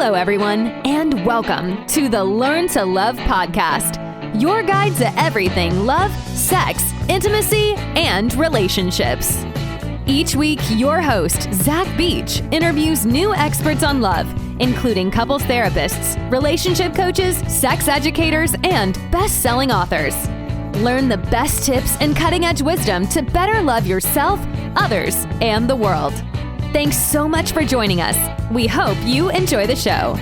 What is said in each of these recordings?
Hello, everyone, and welcome to the Learn to Love podcast, your guide to everything love, sex, intimacy, and relationships. Each week, your host, Zach Beach, interviews new experts on love, including couples therapists, relationship coaches, sex educators, and best-selling authors. Learn the best tips and cutting-edge wisdom to better love yourself, others, and the world. Thanks so much for joining us. We hope you enjoy the show.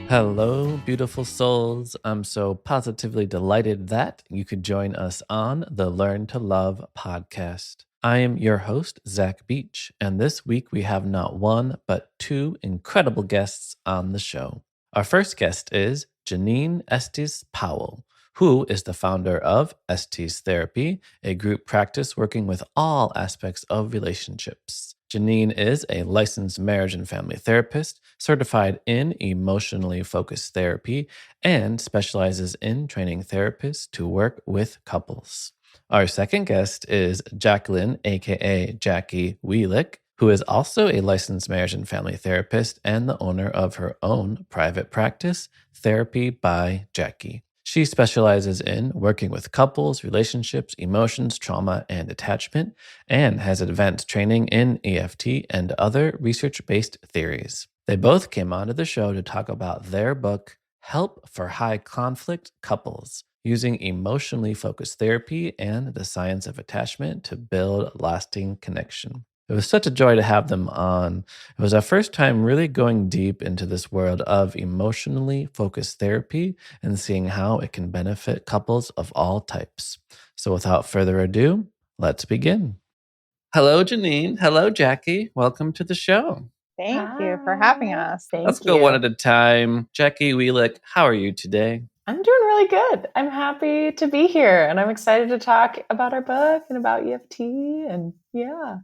Hello, beautiful souls. I'm so positively delighted that you could join us on the Learn to Love podcast. I am your host, Zach Beach, and this week we have not one, but two incredible guests on the show. Our first guest is Jennine Estes Powell, who is the founder of Estes Therapy, a group practice working with all aspects of relationships. Jennine is a licensed marriage and family therapist, certified in emotionally focused therapy, and specializes in training therapists to work with couples. Our second guest is Jacqueline, aka Jackie Wielick, who is also a licensed marriage and family therapist and the owner of her own private practice, Therapy by Jackie. She specializes in working with couples, relationships, emotions, trauma, and attachment, and has advanced training in EFT and other research-based theories. They both came onto the show to talk about their book, Help for High Conflict Couples, using emotionally focused therapy and the science of attachment to build lasting connection. It was such a joy to have them on. It was our first time really going deep into this world of emotionally focused therapy and seeing how it can benefit couples of all types. So without further ado, let's begin. Hello, Jennine. Hello, Jackie. Welcome to the show. Thank you for having us. Let's go one at a time. Jackie Wielick, how are you today? I'm doing really good. I'm happy to be here, and I'm excited to talk about our book and about EFT, and yeah.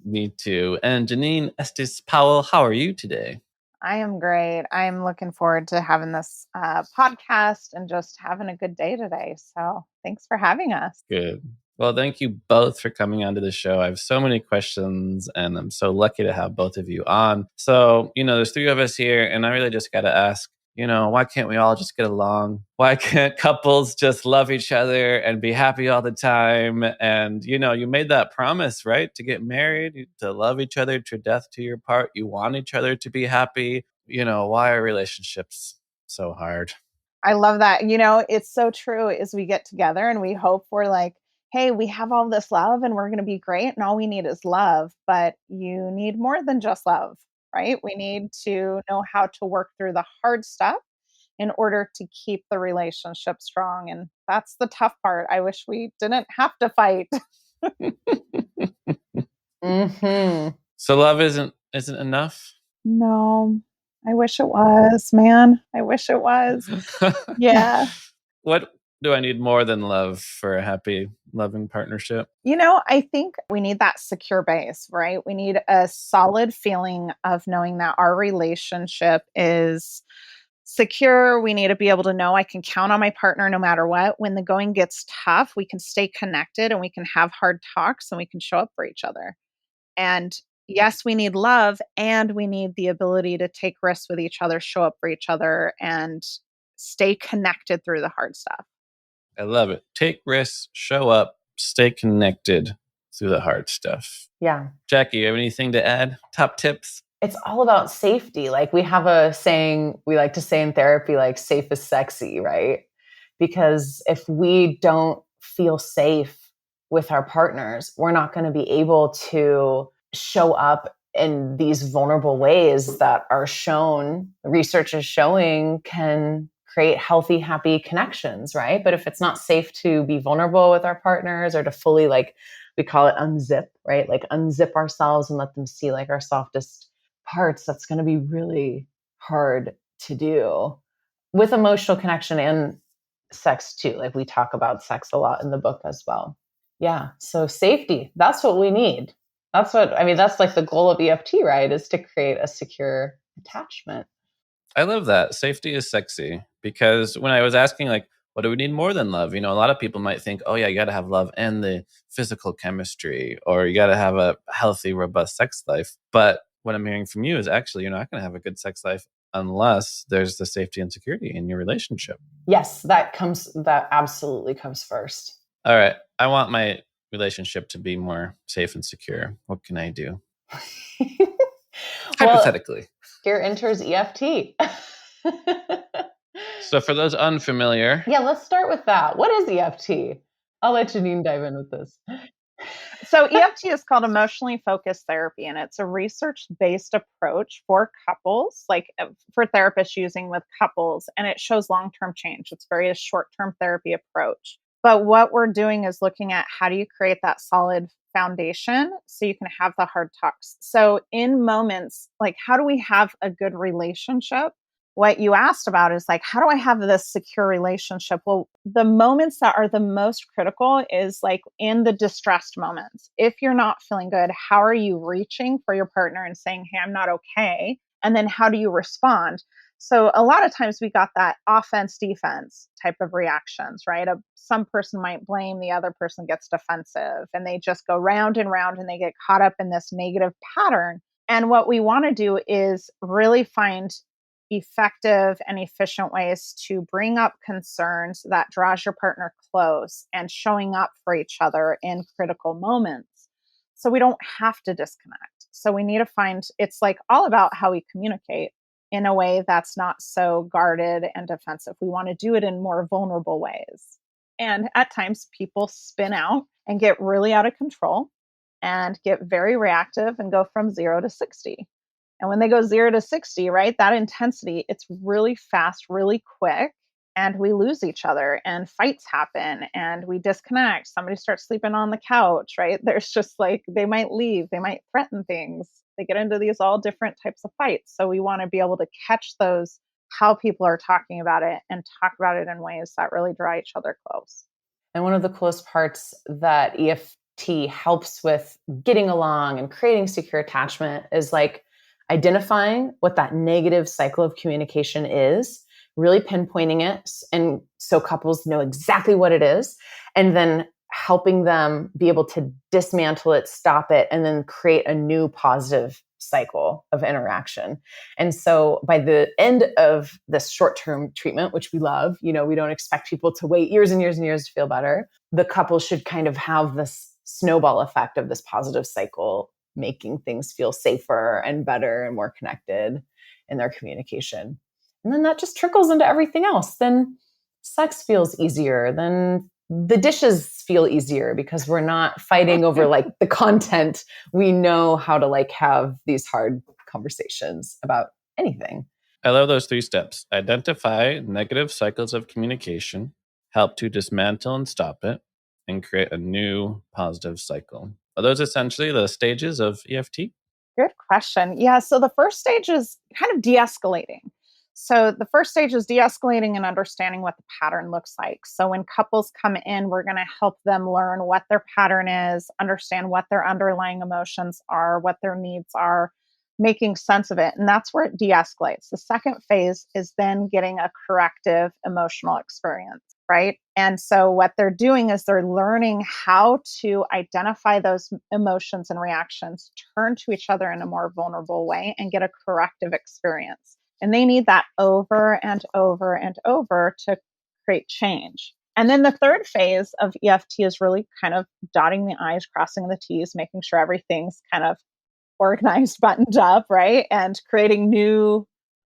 Me too. And Jennine Estes Powell, how are you today? I am great. I'm looking forward to having this podcast and just having a good day today. So thanks for having us. Good. Well, thank you both for coming onto the show. I have so many questions, and I'm so lucky to have both of you on. So, there's three of us here, and I really just got to ask, why can't we all just get along? Why can't couples just love each other and be happy all the time? And, you made that promise, right? To get married, to love each other to death to your part. You want each other to be happy. Why are relationships so hard? I love that. It's so true as we get together and we hope we're like, hey, we have all this love and we're going to be great. And all we need is love. But you need more than just love. Right? We need to know how to work through the hard stuff in order to keep the relationship strong. And that's the tough part. I wish we didn't have to fight. Mm-hmm. So love isn't enough? No, I wish it was, man. I wish it was. Yeah. What do I need more than love for a happy, loving partnership? I think we need that secure base, right? We need a solid feeling of knowing that our relationship is secure. We need to be able to know I can count on my partner no matter what. When the going gets tough, we can stay connected and we can have hard talks and we can show up for each other. And yes, we need love and we need the ability to take risks with each other, show up for each other, and stay connected through the hard stuff. I love it. Take risks, show up, stay connected through the hard stuff. Yeah. Jackie, you have anything to add? Top tips? It's all about safety. Like we have a saying we like to say in therapy, like safe is sexy, right? Because if we don't feel safe with our partners, we're not going to be able to show up in these vulnerable ways that are shown, research is showing can create healthy, happy connections, right? But if it's not safe to be vulnerable with our partners or to fully, like we call it unzip, right? Like unzip ourselves and let them see like our softest parts, that's going to be really hard to do with emotional connection and sex too. Like we talk about sex a lot in the book as well. Yeah. So safety, that's what we need. That's like the goal of EFT, right? Is to create a secure attachment. I love that. Safety is sexy, because when I was asking, like, what do we need more than love? A lot of people might think, oh yeah, you got to have love and the physical chemistry, or you got to have a healthy, robust sex life. But what I'm hearing from you is actually you're not going to have a good sex life unless there's the safety and security in your relationship. Yes, that absolutely comes first. All right. I want my relationship to be more safe and secure. What can I do? Hypothetically. Here enters EFT. So for those unfamiliar. Yeah, let's start with that. What is EFT? I'll let Jennine dive in with this. So EFT is called emotionally focused therapy, and it's a research-based approach for couples, like for therapists using with couples, and it shows long-term change. It's very a short-term therapy approach. But what we're doing is looking at how do you create that solid foundation so you can have the hard talks. So in moments, like how do we have a good relationship? What you asked about is like, how do I have this secure relationship? Well, the moments that are the most critical is like in the distressed moments. If you're not feeling good, how are you reaching for your partner and saying, hey, I'm not okay? And then how do you respond? So a lot of times we got that offense, defense type of reactions, right? Some person might blame, the other person gets defensive, and they just go round and round and they get caught up in this negative pattern. And what we want to do is really find effective and efficient ways to bring up concerns that draws your partner close and showing up for each other in critical moments. So we don't have to disconnect. So we need to find, it's like all about how we communicate in a way that's not so guarded and defensive. We want to do it in more vulnerable ways. And at times people spin out and get really out of control and get very reactive and go from 0 to 60. And when they go 0 to 60, right, that intensity, it's really fast, really quick, and we lose each other and fights happen and we disconnect. Somebody starts sleeping on the couch, right? There's just like, they might leave, they might threaten things. They get into these all different types of fights. So we want to be able to catch those, how people are talking about it and talk about it in ways that really draw each other close. And one of the coolest parts that EFT helps with getting along and creating secure attachment is like identifying what that negative cycle of communication is, really pinpointing it. And so couples know exactly what it is, and then helping them be able to dismantle it, stop it, and then create a new positive cycle of interaction. And so by the end of this short-term treatment, which we love, we don't expect people to wait years and years and years to feel better. The couple should kind of have this snowball effect of this positive cycle, making things feel safer and better and more connected in their communication. And then that just trickles into everything else. Then sex feels easier. Then the dishes feel easier because we're not fighting over like the content. We know how to like have these hard conversations about anything. I love those 3 steps. Identify negative cycles of communication, help to dismantle and stop it, and create a new positive cycle. Are those essentially the stages of EFT? Good question. Yeah. So the first stage is kind of de-escalating. So the first stage is de-escalating and understanding what the pattern looks like. So when couples come in, we're going to help them learn what their pattern is, understand what their underlying emotions are, what their needs are, making sense of it. And that's where it de-escalates. The second phase is then getting a corrective emotional experience, right? And so what they're doing is they're learning how to identify those emotions and reactions, turn to each other in a more vulnerable way, and get a corrective experience. And they need that over and over and over to create change. And then the third phase of EFT is really kind of dotting the I's, crossing the T's, making sure everything's kind of organized, buttoned up, right? And creating new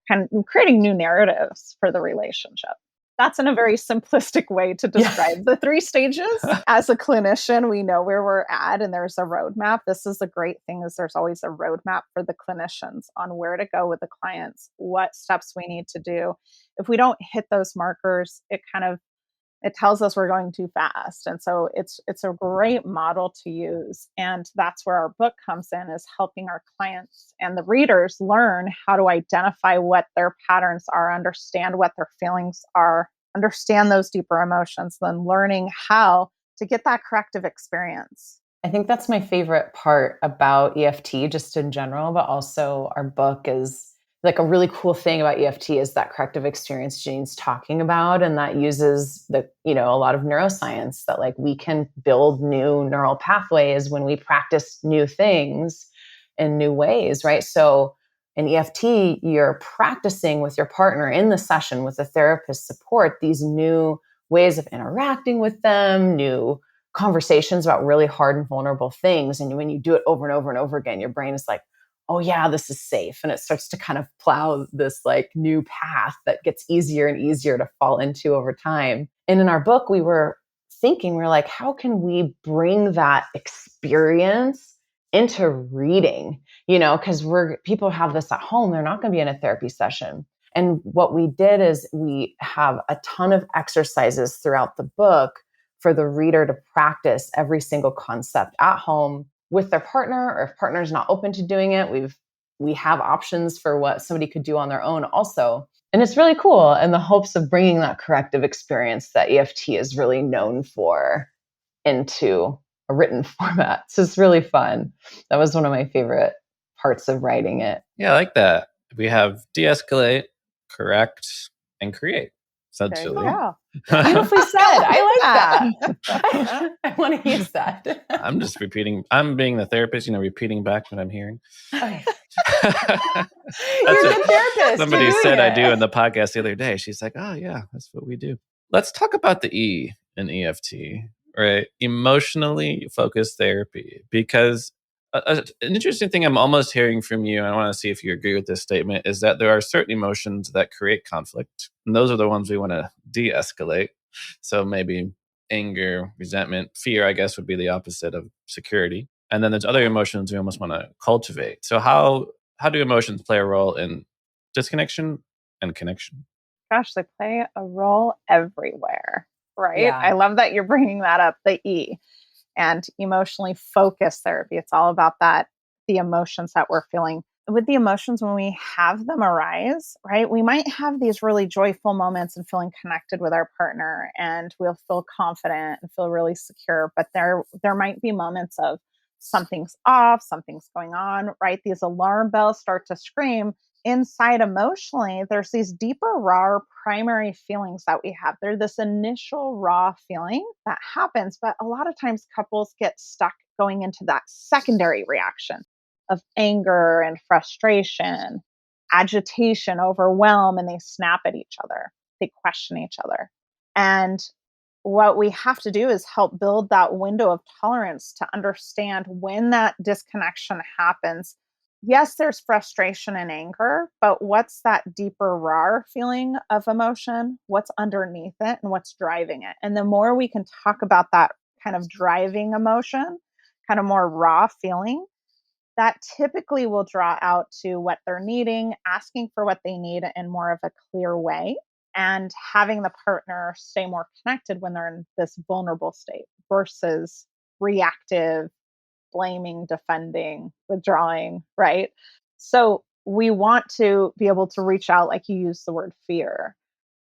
narratives for the relationship. That's in a very simplistic way to describe the 3 stages. As a clinician, we know where we're at and there's a roadmap. This is the great thing, is there's always a roadmap for the clinicians on where to go with the clients, what steps we need to do. If we don't hit those markers, it tells us we're going too fast. And so it's a great model to use. And that's where our book comes in, is helping our clients and the readers learn how to identify what their patterns are, understand what their feelings are, understand those deeper emotions, then learning how to get that corrective experience. I think that's my favorite part about EFT just in general, but also our book is like a really cool thing about EFT is that corrective experience Jennine's talking about. And that uses a lot of neuroscience, that like we can build new neural pathways when we practice new things in new ways, right? So in EFT, you're practicing with your partner in the session with the therapist support, these new ways of interacting with them, new conversations about really hard and vulnerable things. And when you do it over and over and over again, your brain is like, oh yeah, this is safe. And it starts to kind of plow this like new path that gets easier and easier to fall into over time. And in our book, we were like, how can we bring that experience into reading? Because people have this at home, they're not going to be in a therapy session. And what we did is we have a ton of exercises throughout the book for the reader to practice every single concept at home with their partner, or if partner's not open to doing it, we have options for what somebody could do on their own also. And it's really cool in the hopes of bringing that corrective experience that EFT is really known for into a written format. So it's really fun. That was one of my favorite parts of writing it. Yeah, I like that. We have de-escalate, correct, and create, essentially. Beautifully said. I like that. I want to use that. I'm just repeating. I'm being the therapist, repeating back what I'm hearing. Okay. You're a good therapist. Somebody said I do in the podcast the other day. She's like, oh yeah, that's what we do. Let's talk about the E in EFT, right? Emotionally focused therapy, because an interesting thing I'm almost hearing from you, and I want to see if you agree with this statement, is that there are certain emotions that create conflict. And those are the ones we want to de-escalate. So maybe anger, resentment, fear, I guess, would be the opposite of security. And then there's other emotions we almost want to cultivate. So how do emotions play a role in disconnection and connection? Gosh, they play a role everywhere, right? Yeah. I love that you're bringing that up, the E. And emotionally focused therapy. It's all about that, the emotions that we're feeling. With the emotions, when we have them arise, right, we might have these really joyful moments and feeling connected with our partner, and we'll feel confident and feel really secure. But there might be moments of something's off, something's going on, right? These alarm bells start to scream. Inside emotionally, there's these deeper, raw primary feelings that we have. They're this initial raw feeling that happens, but a lot of times couples get stuck going into that secondary reaction of anger and frustration, agitation, overwhelm, and they snap at each other. They question each other. And what we have to do is help build that window of tolerance to understand when that disconnection happens. Yes, there's frustration and anger, but what's that deeper, raw feeling of emotion? What's underneath it and what's driving it? And the more we can talk about that kind of driving emotion, kind of more raw feeling, that typically will draw out to what they're needing, asking for what they need in more of a clear way, and having the partner stay more connected when they're in this vulnerable state versus reactive, blaming, defending, withdrawing, right? So we want to be able to reach out, like you use the word fear.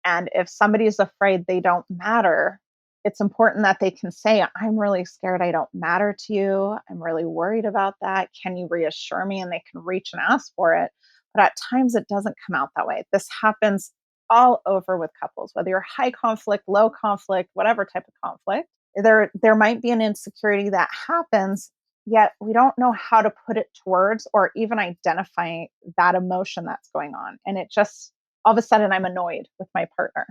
And if somebody is afraid they don't matter, it's important that they can say, I'm really scared I don't matter to you. I'm really worried about that. Can you reassure me? And they can reach and ask for it. But at times it doesn't come out that way. This happens all over with couples, whether you're high conflict, low conflict, whatever type of conflict. There might be an insecurity that happens, yet we don't know how to put it to words or even identify that emotion that's going on. And it just, all of a sudden I'm annoyed with my partner,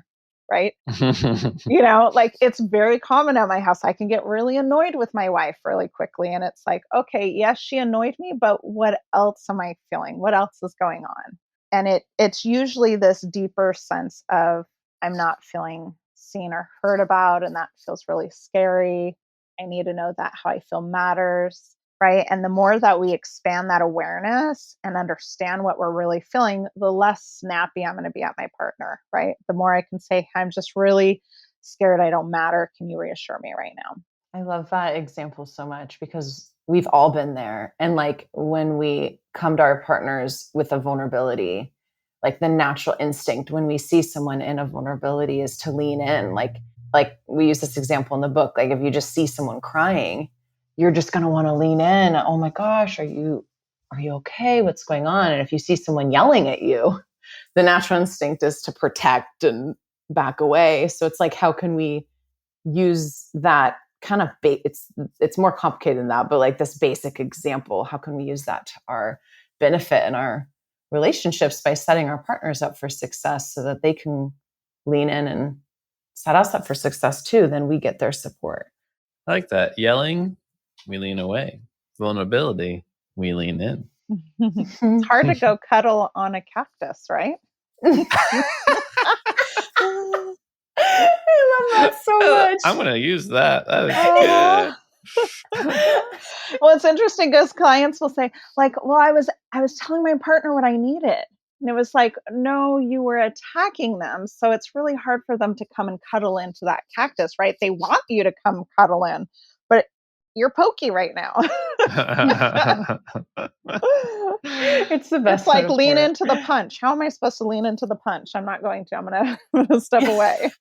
right? Like it's very common at my house. I can get really annoyed with my wife really quickly. And it's like, okay, yes, she annoyed me, but what else am I feeling? What else is going on? And it's usually this deeper sense of I'm not feeling seen or heard about. And that feels really scary. I need to know that how I feel matters, right? And the more that we expand that awareness and understand what we're really feeling, the less snappy I'm going to be at my partner, right? The more I can say, I'm just really scared I don't matter. Can you reassure me right now? I love that example so much because we've all been there. And like when we come to our partners with a vulnerability, like the natural instinct when we see someone in a vulnerability is to lean in. Like we use this example in the book. Like if you just see someone crying, you're just going to want to lean in. Oh my gosh, are you okay? What's going on? And if you see someone yelling at you, the natural instinct is to protect and back away. So it's like, how can we use that kind of it's more complicated than that, but like this basic example, how can we use that to our benefit in our relationships by setting our partners up for success so that they can lean in and set us up for success too? Then we get their support. I like that. Yelling, we lean away. Vulnerability, we lean in. It's hard to go cuddle on a cactus, right? I love that so much. I'm going to use that. That is good. Well, it's interesting because clients will say, like, well, I was telling my partner what I needed. And it was like, no, you were attacking them. So it's really hard for them to come and cuddle into that cactus, right? They want you to come cuddle in, but you're pokey right now. It's the best. It's like lean into the punch. How am I supposed to lean into the punch? I'm not going to. I'm gonna step away.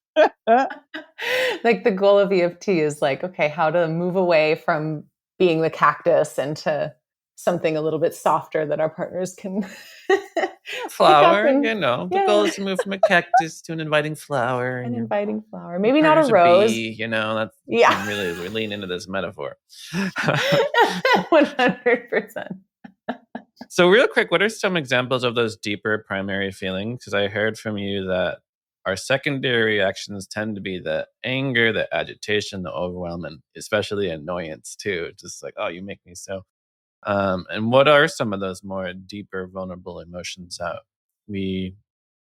Like the goal of EFT is like, okay, how to move away from being the cactus into something a little bit softer that our partners can flower. The goal is to move from a cactus to an inviting flower. An inviting flower. Maybe not a rose. Bee, that's really, we lean into this metaphor. 100%. So real quick, what are some examples of those deeper primary feelings? Because I heard from you that our secondary reactions tend to be the anger, the agitation, the overwhelm, and especially annoyance too. Just like, oh, you make me so. And what are some of those more deeper, vulnerable emotions that we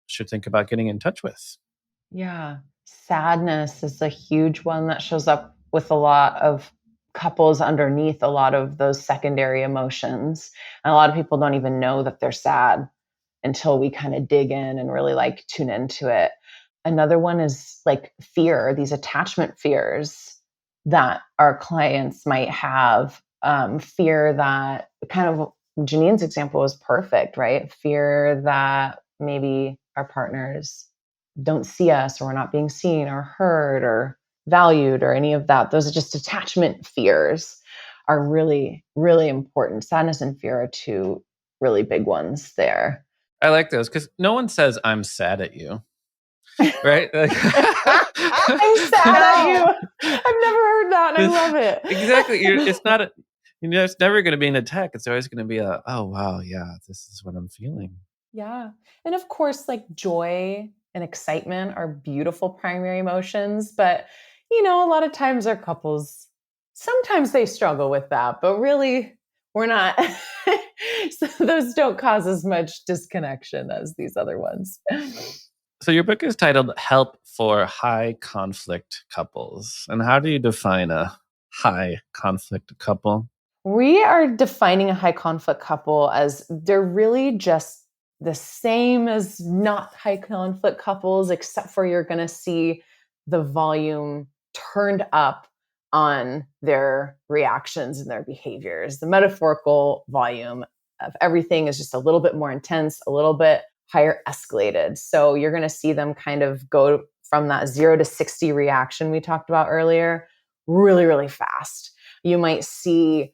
should think about getting in touch with? Yeah. Sadness is a huge one that shows up with a lot of couples underneath a lot of those secondary emotions. And a lot of people don't even know that they're sad until we kind of dig in and really like tune into it. Another one is like fear, these attachment fears that our clients might have. Fear that kind of Jannine's example was perfect, right? Fear that maybe our partners don't see us, or we're not being seen or heard or valued or any of that. Those are just attachment fears are really, really important. Sadness and fear are two really big ones there. I like those because no one says I'm sad at you. Right? I'm sad at you. I've never heard that and I love it. Exactly. It's not it's never going to be an attack. It's always going to be oh, wow, yeah, this is what I'm feeling. Yeah. And of course, like joy and excitement are beautiful primary emotions. But, a lot of times our couples, sometimes they struggle with that, but really we're not. So those don't cause as much disconnection as these other ones. So your book is titled Help for High Conflict Couples. And how do you define a high conflict couple? We are defining a high conflict couple as they're really just the same as not high conflict couples, except for you're going to see the volume turned up on their reactions and their behaviors. The metaphorical volume of everything is just a little bit more intense, a little bit higher escalated. So you're going to see them kind of go from that 0 to 60 reaction we talked about earlier really, really fast. You might see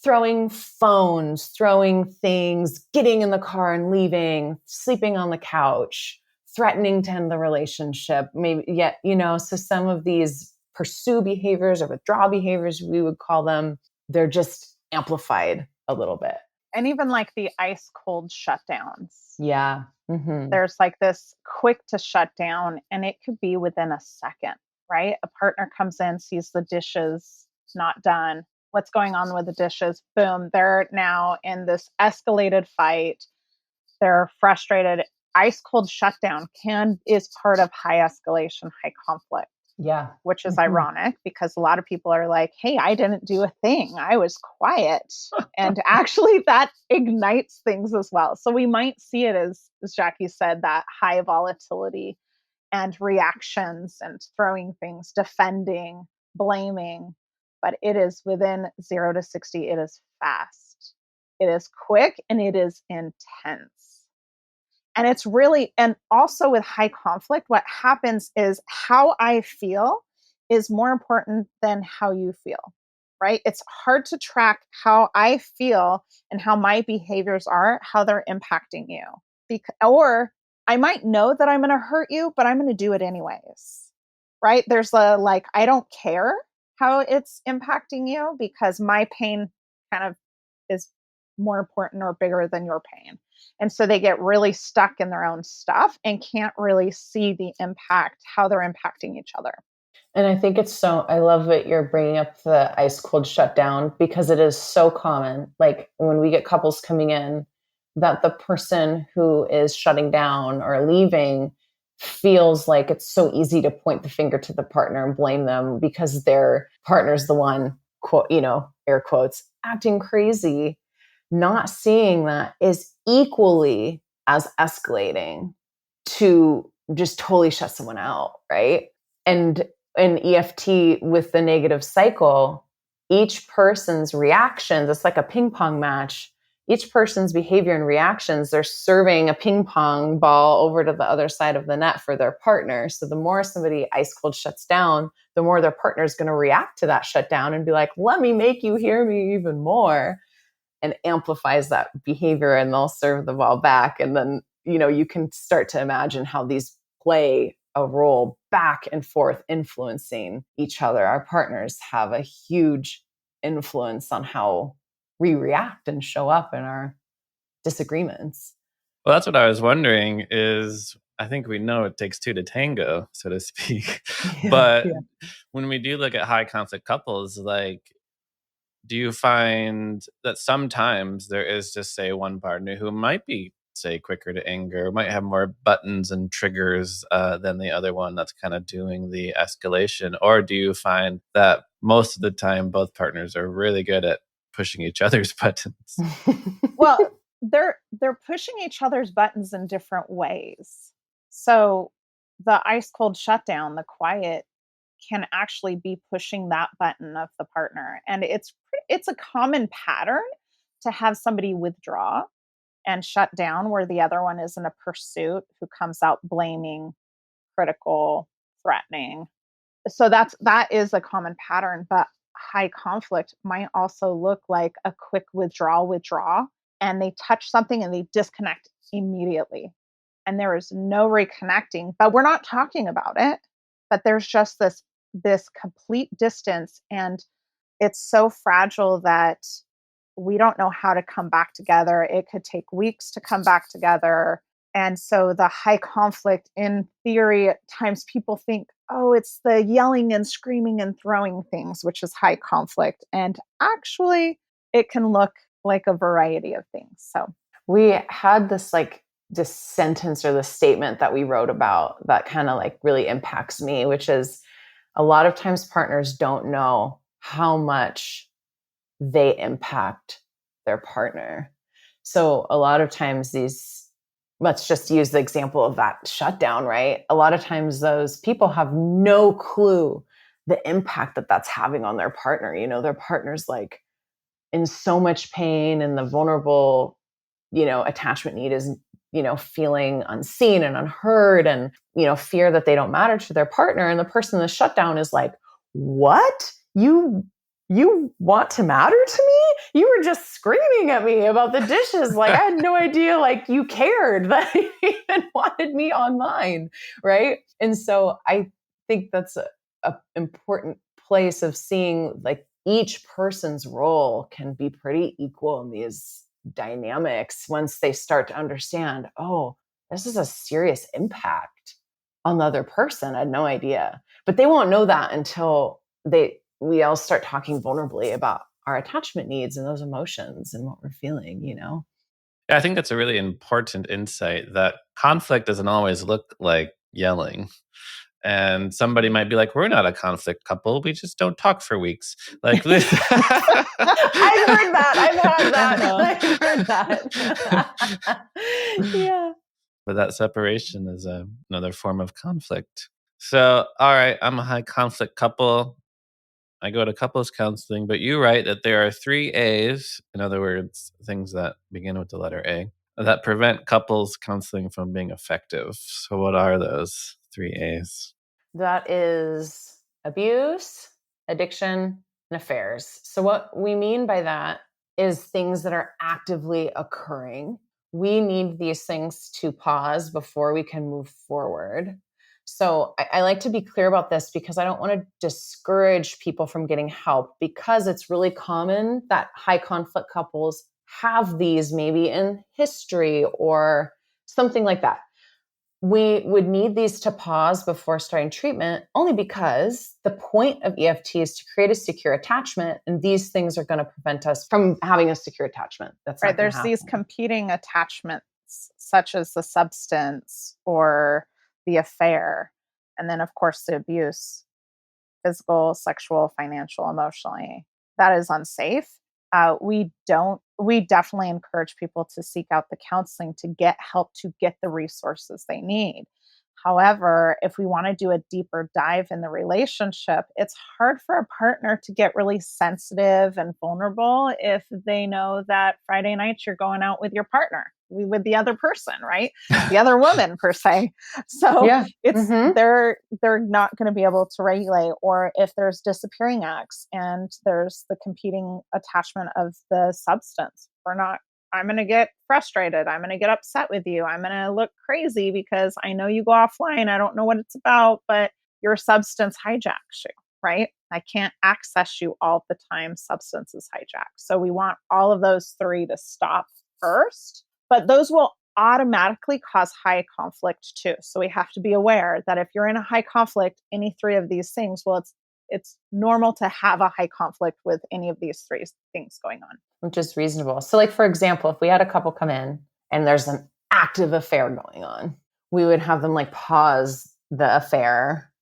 throwing phones, throwing things, getting in the car and leaving, sleeping on the couch, threatening to end the relationship. Maybe yet, so some of these pursue behaviors or withdraw behaviors, we would call them, they're just amplified a little bit. And even like the ice cold shutdowns. Yeah. Mm-hmm. There's like this quick to shut down, and it could be within a second, right? A partner comes in, sees the dishes not done. What's going on with the dishes? Boom. They're now in this escalated fight. They're frustrated. Ice cold shutdown is part of high escalation, high conflict. Yeah. Which is ironic because a lot of people are like, hey, I didn't do a thing. I was quiet. And actually that ignites things as well. So we might see it as Jackie said, that high volatility and reactions and throwing things, defending, blaming. But it is within 0 to 60. It is fast. It is quick and it is intense. And it's really, and also with high conflict, what happens is how I feel is more important than how you feel, right? It's hard to track how I feel and how my behaviors are, how they're impacting you. Or I might know that I'm going to hurt you, but I'm going to do it anyways, right? There's I don't care. how it's impacting you, because my pain kind of is more important or bigger than your pain. And so they get really stuck in their own stuff and can't really see the impact, how they're impacting each other. And I think I love that you're bringing up the ice cold shutdown, because it is so common. Like when we get couples coming in, that the person who is shutting down or leaving feels like it's so easy to point the finger to the partner and blame them because their partner's the one, quote, air quotes, acting crazy. Not seeing that is equally as escalating to just totally shut someone out, right? And in EFT with the negative cycle, each person's reactions, it's like a ping pong match. Each person's behavior and reactions, they're serving a ping pong ball over to the other side of the net for their partner. So the more somebody ice cold shuts down, the more their partner is going to react to that shutdown and be like, let me make you hear me even more, and amplifies that behavior, and they'll serve the ball back. And then, you can start to imagine how these play a role back and forth, influencing each other. Our partners have a huge influence on how we react and show up in our disagreements. Well, that's what I was wondering is I think we know it takes two to tango, so to speak. But when we do look at high conflict couples, like, do you find that sometimes there is just, say, one partner who might be, say, quicker to anger, might have more buttons and triggers than the other one that's kind of doing the escalation? Or do you find that most of the time both partners are really good at pushing each other's buttons? Well, they're pushing each other's buttons in different ways. So the ice cold shutdown, the quiet, can actually be pushing that button of the partner. And it's a common pattern to have somebody withdraw and shut down where the other one is in a pursuit, who comes out blaming, critical, threatening. So that is a common pattern, but high conflict might also look like a quick withdraw, and they touch something and they disconnect immediately. And there is no reconnecting, but we're not talking about it. But there's just this complete distance, and it's so fragile that we don't know how to come back together. It could take weeks to come back together. And so the high conflict, in theory, at times people think, oh, it's the yelling and screaming and throwing things, which is high conflict. And actually, it can look like a variety of things. So we had this sentence or the statement that we wrote about that kind of really impacts me, which is a lot of times partners don't know how much they impact their partner. So a lot of times let's just use the example of that shutdown, right? A lot of times those people have no clue the impact that that's having on their partner. Their partner's in so much pain, and the vulnerable, attachment need is, feeling unseen and unheard, and, fear that they don't matter to their partner. And the person in the shutdown is like, what? You want to matter to me? You were just screaming at me about the dishes. I had no idea, you cared that you even wanted me online. Right. And so I think that's a important place of seeing each person's role can be pretty equal in these dynamics once they start to understand, oh, this is a serious impact on the other person. I had no idea. But they won't know that until we all start talking vulnerably about our attachment needs and those emotions and what we're feeling, Yeah, I think that's a really important insight, that conflict doesn't always look like yelling. And somebody might be like, we're not a conflict couple. We just don't talk for weeks. Like this. I've heard that. I've heard that. Yeah. But that separation is another form of conflict. So, all right, I'm a high conflict couple. I go to couples counseling, but you write that there are 3 A's, in other words, things that begin with the letter A, that prevent couples counseling from being effective. So what are those 3 A's? That is abuse, addiction, and affairs. So what we mean by that is things that are actively occurring. We need these things to pause before we can move forward. So I like to be clear about this because I don't want to discourage people from getting help, because it's really common that high conflict couples have these maybe in history or something like that. We would need these to pause before starting treatment, only because the point of EFT is to create a secure attachment. And these things are going to prevent us from having a secure attachment. That's right. not going to There's happen. these competing attachments, such as the substance or the affair. And then, of course, the abuse, physical, sexual, financial, emotionally. That is unsafe. We definitely encourage people to seek out the counseling to get help, to get the resources they need. However, if we want to do a deeper dive in the relationship, it's hard for a partner to get really sensitive and vulnerable if they know that Friday nights you're going out with your partner, with the other person, right? The other woman per se. So Yeah. it's they're not going to be able to regulate. Or if there's disappearing acts and there's the competing attachment of the substance, I'm going to get frustrated. I'm going to get upset with you. I'm going to look crazy because I know you go offline. I don't know what it's about, but your substance hijacks you, right? I can't access you all the time. Substance is hijacked. So we want all of those three to stop first, but those will automatically cause high conflict too. So we have to be aware that if you're in a high conflict, any three of these things, well, it's normal to have a high conflict with any of these three things going on. Which is reasonable. So like, for example, if we had a couple come in and there's an active affair going on, we would have them like pause the affair,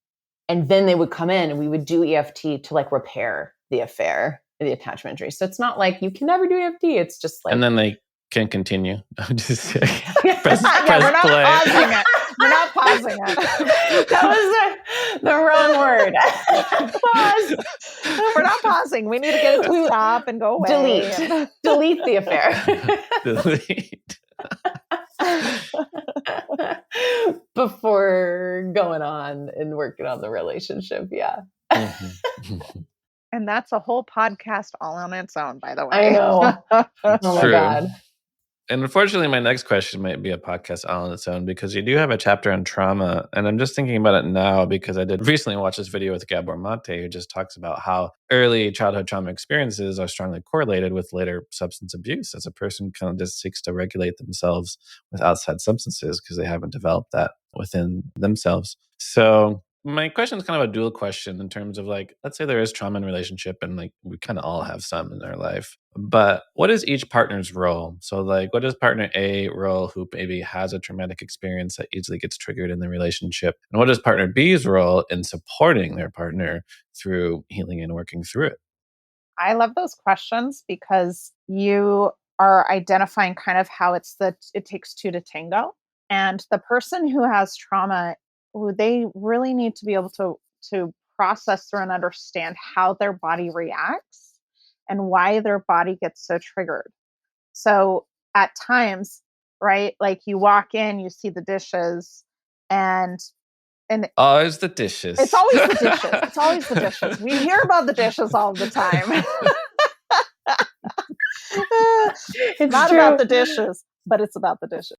and then they would come in and we would do EFT to like repair the affair, the attachment injury. So it's not like you can never do EFT. It's just like, and then they can continue. I'm just press we're not play. pausing it. We're not pausing it. That was the wrong word. Pause. We're not pausing. We need to get it to stop and go away. Delete the affair. Delete. Before going on and working on the relationship. Yeah. And that's a whole podcast all on its own, by the way. I know. Oh my God. And unfortunately, my next question might be a podcast all on its own, because you do have a chapter on trauma. And I'm just thinking about it now because I did recently watch this video with Gabor Mate, who just talks about how early childhood trauma experiences are strongly correlated with later substance abuse, as a person kind of just seeks to regulate themselves with outside substances because they haven't developed that within themselves. So my question is kind of a dual question in terms of like, let's say there is trauma in a relationship, and like we kind of all have some in our life, but what is each partner's role? So like, what is partner A role who maybe has a traumatic experience that easily gets triggered in the relationship? And what is partner B's role in supporting their partner through healing and working through it? I love those questions because you are identifying kind of how it takes two to tango. And the person who has trauma, who they really need to be able to process through and understand how their body reacts and why their body gets so triggered. So at times, right, like you walk in, you see the dishes, and always the dishes. It's always the dishes. It's always the dishes. We hear about the dishes all the time. It's not true. About the dishes, but it's about the dishes.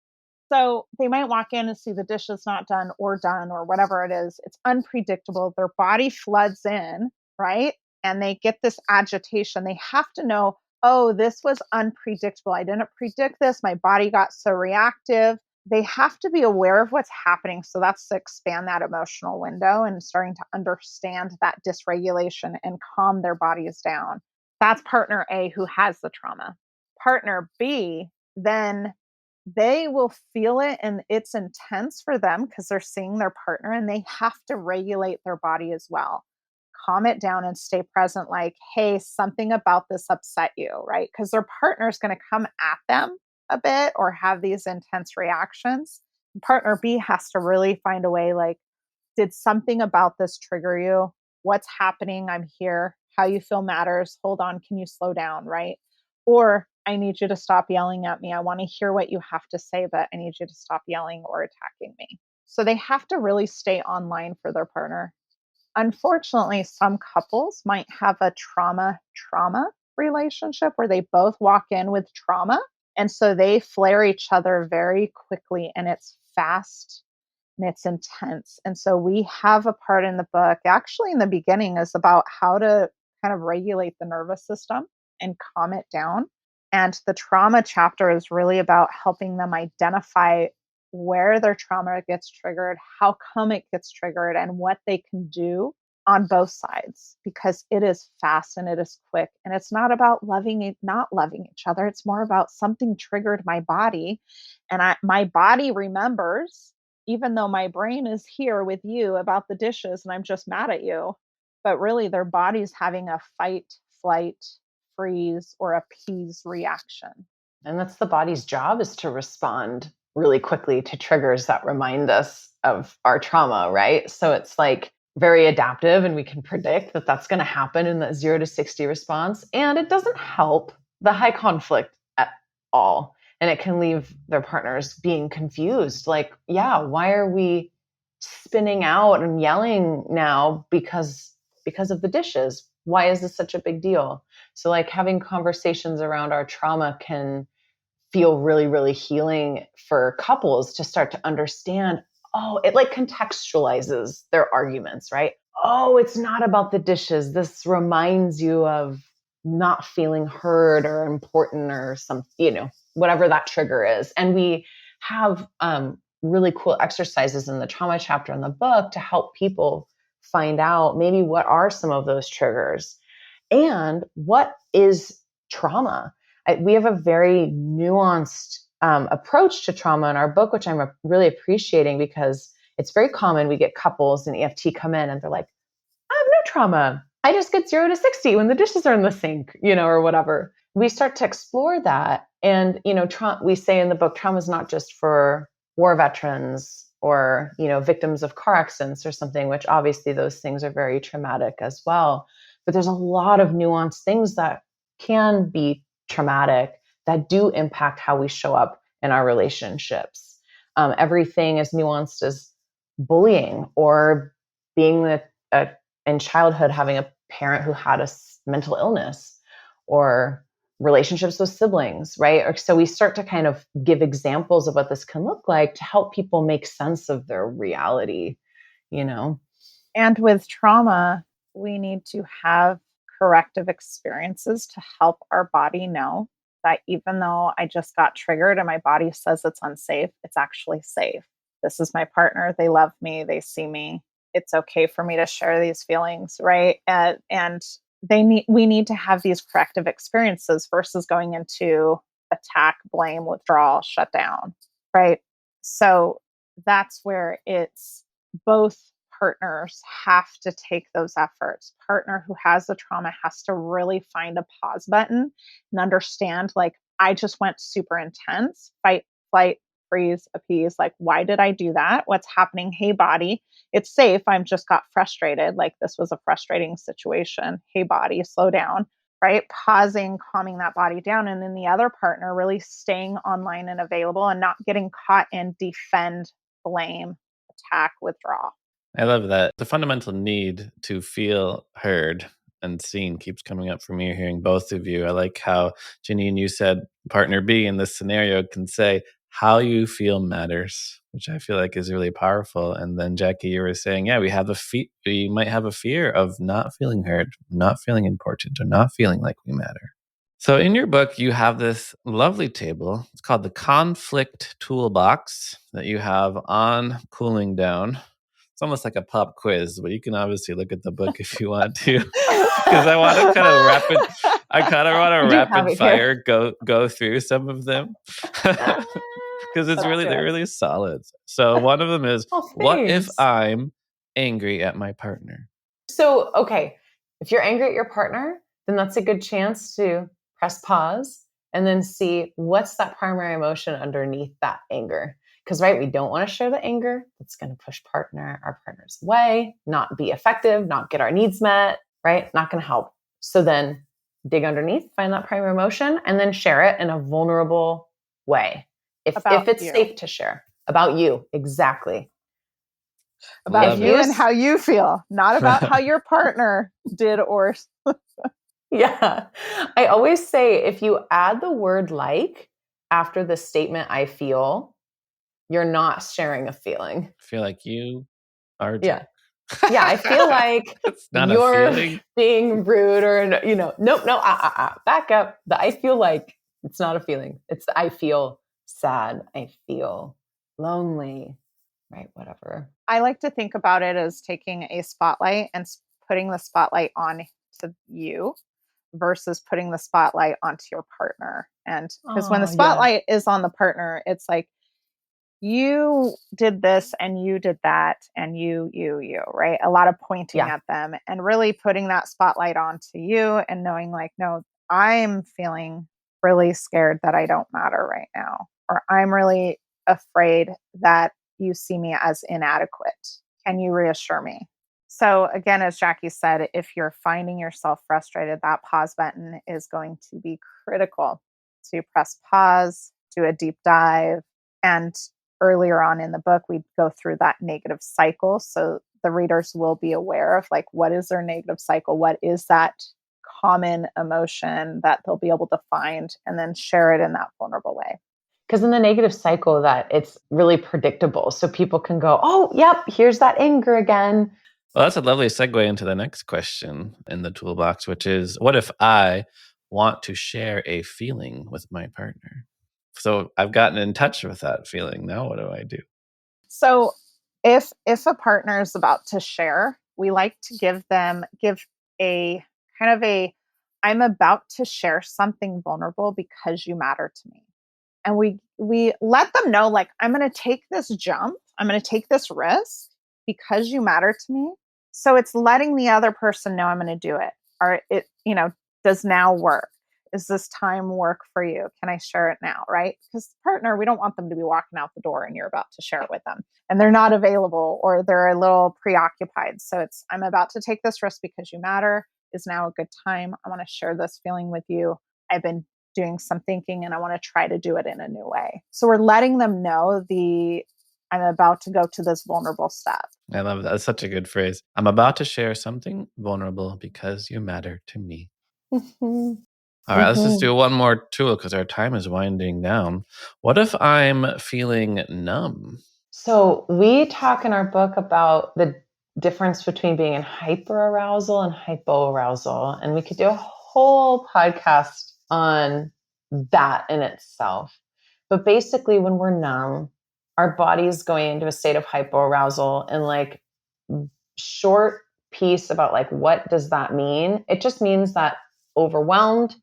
So they might walk in and see the dishes not done or whatever it is. It's unpredictable. Their body floods in, right? And they get this agitation. They have to know, oh, this was unpredictable. I didn't predict this. My body got so reactive. They have to be aware of what's happening. So that's to expand that emotional window and starting to understand that dysregulation and calm their bodies down. That's partner A who has the trauma. Partner B, then they will feel it and it's intense for them because they're seeing their partner, and they have to regulate their body as well. Calm it down and stay present, like, hey, something about this upset you, right? Because their partner is going to come at them a bit or have these intense reactions. Partner B has to really find a way, like, did something about this trigger you? What's happening? I'm here. How you feel matters. Hold on. Can you slow down? Right? Or I need you to stop yelling at me. I want to hear what you have to say, but I need you to stop yelling or attacking me. So they have to really stay online for their partner. Unfortunately, some couples might have a trauma relationship where they both walk in with trauma. And so they flare each other very quickly, and it's fast and it's intense. And so we have a part in the book, actually in the beginning, is about how to kind of regulate the nervous system and calm it down. And the trauma chapter is really about helping them identify where their trauma gets triggered, how come it gets triggered, and what they can do on both sides, because it is fast and it is quick. And it's not about not loving each other. It's more about something triggered my body. And my body remembers, even though my brain is here with you about the dishes and I'm just mad at you, but really their body's having a fight, flight, freeze, or appease reaction. And that's the body's job, is to respond really quickly to triggers that remind us of our trauma, right? So it's like very adaptive, and we can predict that that's going to happen in that 0 to 60 response. And it doesn't help the high conflict at all. And it can leave their partners being confused. Like, yeah, why are we spinning out and yelling now because of the dishes? Why is this such a big deal? So like having conversations around our trauma can feel really, really healing for couples to start to understand, oh, it like contextualizes their arguments, right? Oh, it's not about the dishes. This reminds you of not feeling heard or important or some, whatever that trigger is. And we have really cool exercises in the trauma chapter in the book to help people find out maybe what are some of those triggers and what is trauma. We have a very nuanced approach to trauma in our book, which I'm really appreciating, because it's very common. We get couples in EFT come in and they're like, I have no trauma. I just get 0 to 60 when the dishes are in the sink, or whatever. We start to explore that. And, we say in the book, trauma is not just for war veterans or, victims of car accidents or something, which obviously those things are very traumatic as well. But there's a lot of nuanced things that can be traumatic that do impact how we show up in our relationships. Everything as nuanced as bullying, or being in childhood having a parent who had a mental illness, or relationships with siblings, right? So we start to kind of give examples of what this can look like to help people make sense of their reality, And with trauma, we need to have corrective experiences to help our body know that even though I just got triggered and my body says it's unsafe, it's actually safe. This is my partner. They love me. They see me. It's okay for me to share these feelings, right? And we need to have these corrective experiences versus going into attack, blame, withdrawal, shut down, right? So that's where it's both partners have to take those efforts. Partner who has the trauma has to really find a pause button and understand, like, I just went super intense, fight, flight, freeze, appease. Like, why did I do that? What's happening? Hey, body, it's safe. I'm just got frustrated. Like, this was a frustrating situation. Hey, body, slow down, right? Pausing, calming that body down. And then the other partner really staying online and available and not getting caught in defend, blame, attack, withdraw. I love that. The fundamental need to feel heard and seen keeps coming up for me hearing both of you. I like how, Jennine, you said partner B in this scenario can say, how you feel matters, which I feel like is really powerful. And then Jackie, you were saying, yeah, we might have a fear of not feeling heard, not feeling important, or not feeling like we matter. So in your book, you have this lovely table. It's called the Conflict Toolbox that you have on cooling down. It's almost like a pop quiz, but you can obviously look at the book if you want to, because I want to kind of rapid fire go through some of them, because they're really solid. So one of them is, what if I'm angry at my partner? So, okay, if you're angry at your partner, then that's a good chance to press pause and then see what's that primary emotion underneath that anger. Because, right, we don't want to share the anger. That's going to push our partners away, not be effective, not get our needs met, right? Not going to help. So then dig underneath, find that primary emotion, and then share it in a vulnerable way. If it's safe to share. About you, exactly. About you and how you feel, not about how your partner did or... Yeah. I always say, if you add the word like after the statement, I feel, you're not sharing a feeling. I feel like you are a Yeah. jerk. Yeah, I feel like It's not a you're feeling. being rude or, nope, no, back up. The I feel like, it's not a feeling. It's I feel sad. I feel lonely, right? Whatever. I like to think about it as taking a spotlight and putting the spotlight on to you versus putting the spotlight onto your partner. And because when the Oh, yeah. spotlight is on the partner, it's like, you did this and you did that and you, right? A lot of pointing Yeah. at them and really putting that spotlight onto you and knowing like, no, I'm feeling really scared that I don't matter right now, or I'm really afraid that you see me as inadequate. Can you reassure me? So again, as Jackie said, if you're finding yourself frustrated, that pause button is going to be critical. So you press pause, do a deep dive, and earlier on in the book, we go through that negative cycle. So the readers will be aware of like, what is their negative cycle? What is that common emotion that they'll be able to find and then share it in that vulnerable way. Because in the negative cycle, that it's really predictable. So people can go, oh, yep, here's that anger again. Well, that's a lovely segue into the next question in the toolbox, which is, what if I want to share a feeling with my partner? So I've gotten in touch with that feeling. Now what do I do? So if a partner is about to share, we like to give a kind of a I'm about to share something vulnerable because you matter to me. And we let them know like, I'm going to take this jump, I'm going to take this risk because you matter to me. So it's letting the other person know I'm going to do it. Or it, does now work. Is this time work for you? Can I share it now? Right? Because partner, we don't want them to be walking out the door and you're about to share it with them and they're not available or they're a little preoccupied. So it's, I'm about to take this risk because you matter. Is now a good time? I want to share this feeling with you. I've been doing some thinking and I want to try to do it in a new way. So we're letting them know I'm about to go to this vulnerable step. I love that. That's such a good phrase. I'm about to share something vulnerable because you matter to me. Mm-hmm. All right, let's just do one more tool because our time is winding down. What if I'm feeling numb? So we talk in our book about the difference between being in hyperarousal and hypoarousal. And we could do a whole podcast on that in itself. But basically, when we're numb, our body's going into a state of hypoarousal. And like, short piece about like, what does that mean? It just means that overwhelmed,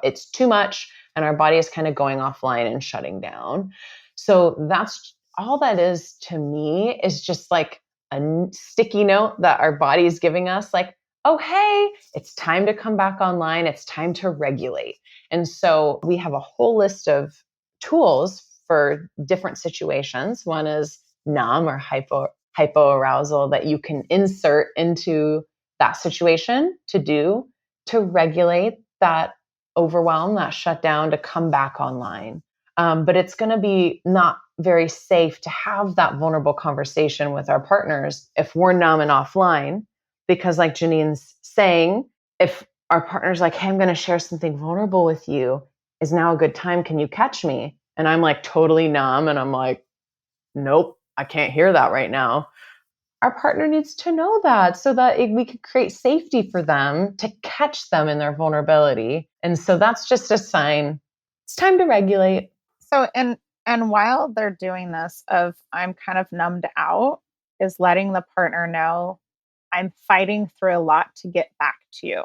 it's too much, and our body is kind of going offline and shutting down. So that's all that is to me, is just like a sticky note that our body is giving us, like, oh, hey, it's time to come back online. It's time to regulate. And so we have a whole list of tools for different situations. One is numb or hypoarousal that you can insert into that situation to regulate that overwhelm, that shutdown, to come back online. But it's going to be not very safe to have that vulnerable conversation with our partners if we're numb and offline, because like Jennine's saying, if our partner's like, hey, I'm going to share something vulnerable with you. Is now a good time? Can you catch me? And I'm like totally numb and I'm like, nope, I can't hear that right now. Our partner needs to know that so that we could create safety for them to catch them in their vulnerability. And so that's just a sign it's time to regulate. So, and while they're doing this of I'm kind of numbed out, is letting the partner know I'm fighting through a lot to get back to you.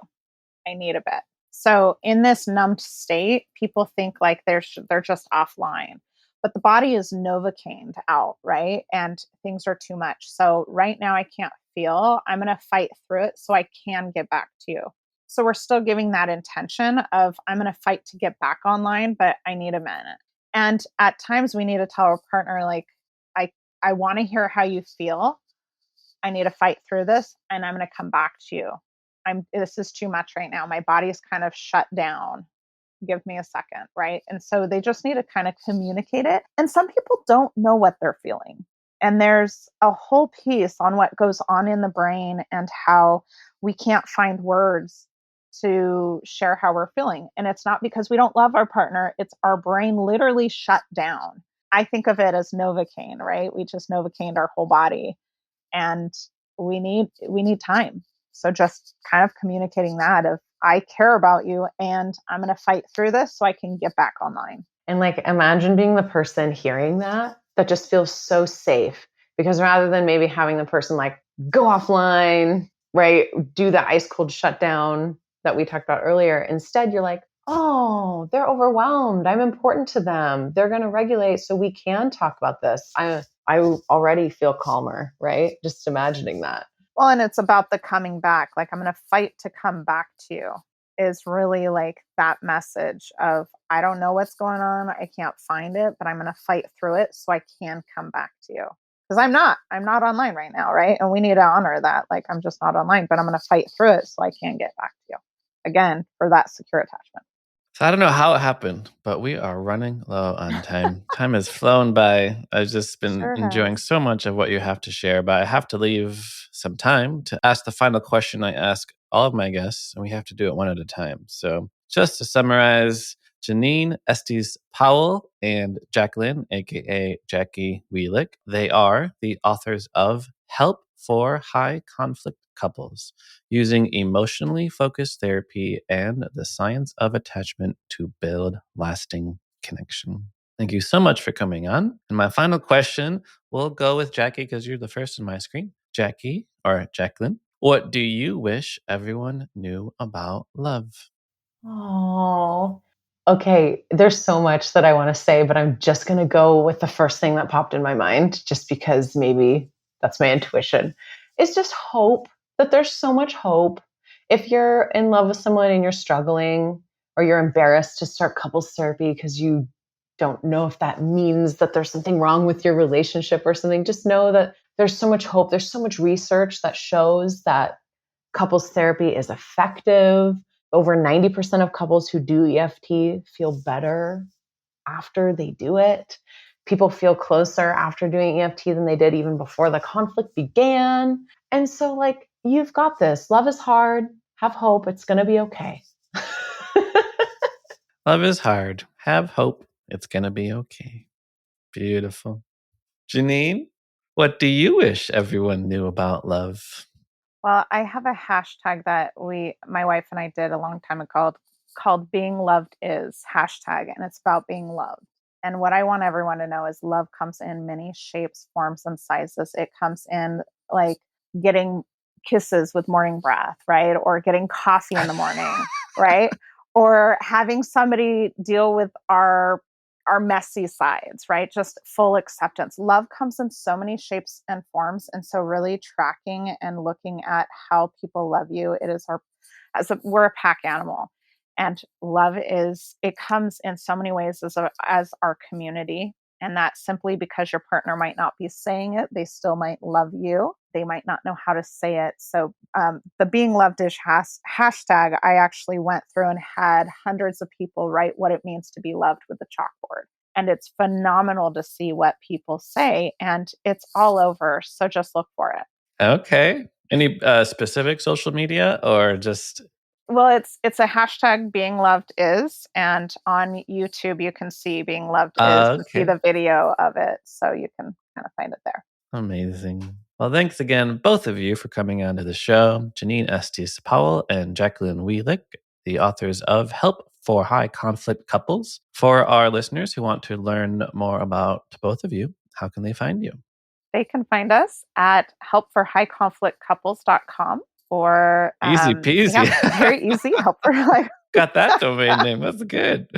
I need a bit. So in this numbed state, people think like they're just offline, but the body is novocained out, right? And things are too much. So right now I can't feel. I'm going to fight through it so I can get back to you. So we're still giving that intention of I'm going to fight to get back online, but I need a minute. And at times we need to tell our partner like I want to hear how you feel. I need to fight through this and I'm going to come back to you. This is too much right now. My body's kind of shut down. Give me a second, right? And so they just need to kind of communicate it. And some people don't know what they're feeling. And there's a whole piece on what goes on in the brain and how we can't find words to share how we're feeling. And it's not because we don't love our partner, it's our brain literally shut down. I think of it as Novocaine, right? We just Novocained our whole body, and we need time. So just kind of communicating that of, I care about you and I'm going to fight through this so I can get back online. And like, imagine being the person hearing that just feels so safe, because rather than maybe having the person like go offline, right? Do the ice cold shutdown that we talked about earlier. Instead, you're like, oh, they're overwhelmed. I'm important to them. They're going to regulate so we can talk about this. I already feel calmer, right? Just imagining that. Well, and it's about the coming back. Like, I'm going to fight to come back to you is really like that message of, I don't know what's going on. I can't find it, but I'm going to fight through it so I can come back to you. Because I'm not online right now, right? And we need to honor that. Like, I'm just not online, but I'm going to fight through it so I can get back to you. Again, for that secure attachment. So I don't know how it happened, but we are running low on time. Time has flown by. I've just been enjoying so much of what you have to share, but I have to leave some time to ask the final question I ask all of my guests, and we have to do it one at a time. So just to summarize, Jennine Estes Powell and Jacqueline, aka Jackie Wielick, they are the authors of Help for High Conflict Couples, using emotionally focused therapy and the science of attachment to build lasting connection. Thank you so much for coming on. And my final question, we'll go with Jackie because you're the first on my screen. Jackie or Jacqueline, what do you wish everyone knew about love? Oh, okay. There's so much that I want to say, but I'm just going to go with the first thing that popped in my mind, just because maybe that's my intuition. It's just hope, that there's so much hope. If you're in love with someone and you're struggling, or you're embarrassed to start couples therapy because you don't know if that means that there's something wrong with your relationship or something, just know that there's so much hope. There's so much research that shows that couples therapy is effective. Over 90% of couples who do EFT feel better after they do it. People feel closer after doing EFT than they did even before the conflict began. And so, like, you've got this. Love is hard. Have hope. It's going to be okay. Love is hard. Have hope. It's going to be okay. Beautiful. Jennine, what do you wish everyone knew about love? Well, I have a hashtag that my wife and I did a long time ago called Being Loved Is hashtag, and it's about being loved. And what I want everyone to know is love comes in many shapes, forms, and sizes. It comes in like getting kisses with morning breath, right? Or getting coffee in the morning, right? Or having somebody deal with our messy sides, right? Just full acceptance. Love comes in so many shapes and forms. And so really tracking and looking at how people love you, we're a pack animal. And it comes in so many ways as our community. And that's simply because your partner might not be saying it. They still might love you. They might not know how to say it. So the Being Loved Is hashtag, I actually went through and had hundreds of people write what it means to be loved with a chalkboard. And it's phenomenal to see what people say. And it's all over. So just look for it. Okay. Any specific social media or just... Well, it's a hashtag Being Loved Is, and on YouTube you can see Being Loved Is and see the video of it, so you can kind of find it there. Amazing. Well, thanks again, both of you, for coming onto the show. Jennine Estes Powell and Jacqueline Wielick, the authors of Help for High Conflict Couples. For our listeners who want to learn more about both of you, how can they find you? They can find us at helpforhighconflictcouples.com. Or easy peasy. Yeah, very easy. Help for High. Got that domain name. That's good.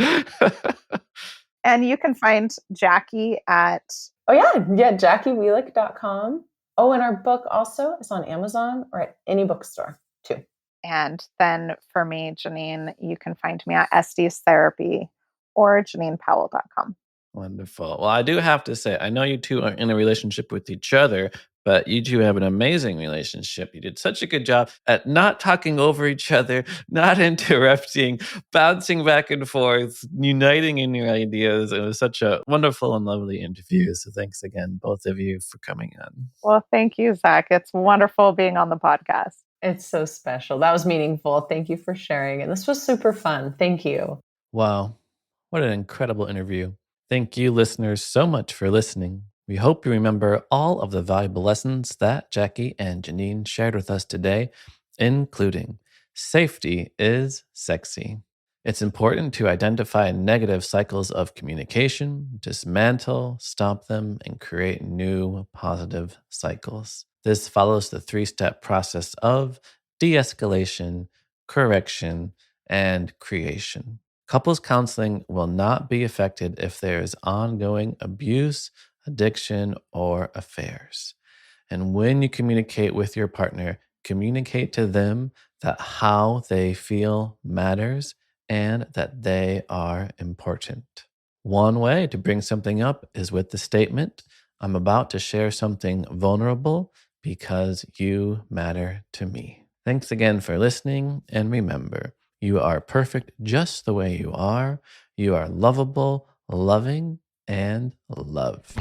And you can find Jackie at JackieWielick.com. Oh, and our book also is on Amazon or at any bookstore too. And then for me, Jennine, you can find me at Estes Therapy or JenninePowell.com. Wonderful. Well, I do have to say, I know you two are in a relationship with each other, but you two have an amazing relationship. You did such a good job at not talking over each other, not interrupting, bouncing back and forth, uniting in your ideas. It was such a wonderful and lovely interview. So thanks again, both of you, for coming on. Well, thank you, Zach. It's wonderful being on the podcast. It's so special. That was meaningful. Thank you for sharing. And this was super fun. Thank you. Wow. What an incredible interview. Thank you, listeners, so much for listening. We hope you remember all of the valuable lessons that Jackie and Jennine shared with us today, including safety is sexy. It's important to identify negative cycles of communication, dismantle, stop them, and create new positive cycles. This follows the 3-step process of de escalation, correction, and creation. Couples counseling will not be affected if there is ongoing abuse, addiction, or affairs. And when you communicate with your partner, communicate to them that how they feel matters and that they are important. One way to bring something up is with the statement, I'm about to share something vulnerable because you matter to me. Thanks again for listening, and remember, you are perfect just the way you are. You are lovable, loving, and loved.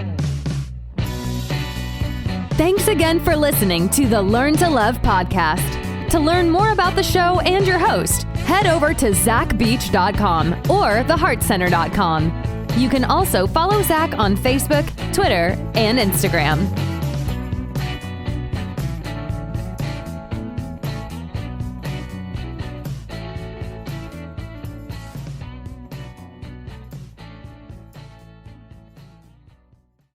Thanks again for listening to the Learn to Love podcast. To learn more about the show and your host, head over to zachbeach.com or theheartcenter.com. You can also follow Zach on Facebook, Twitter, and Instagram.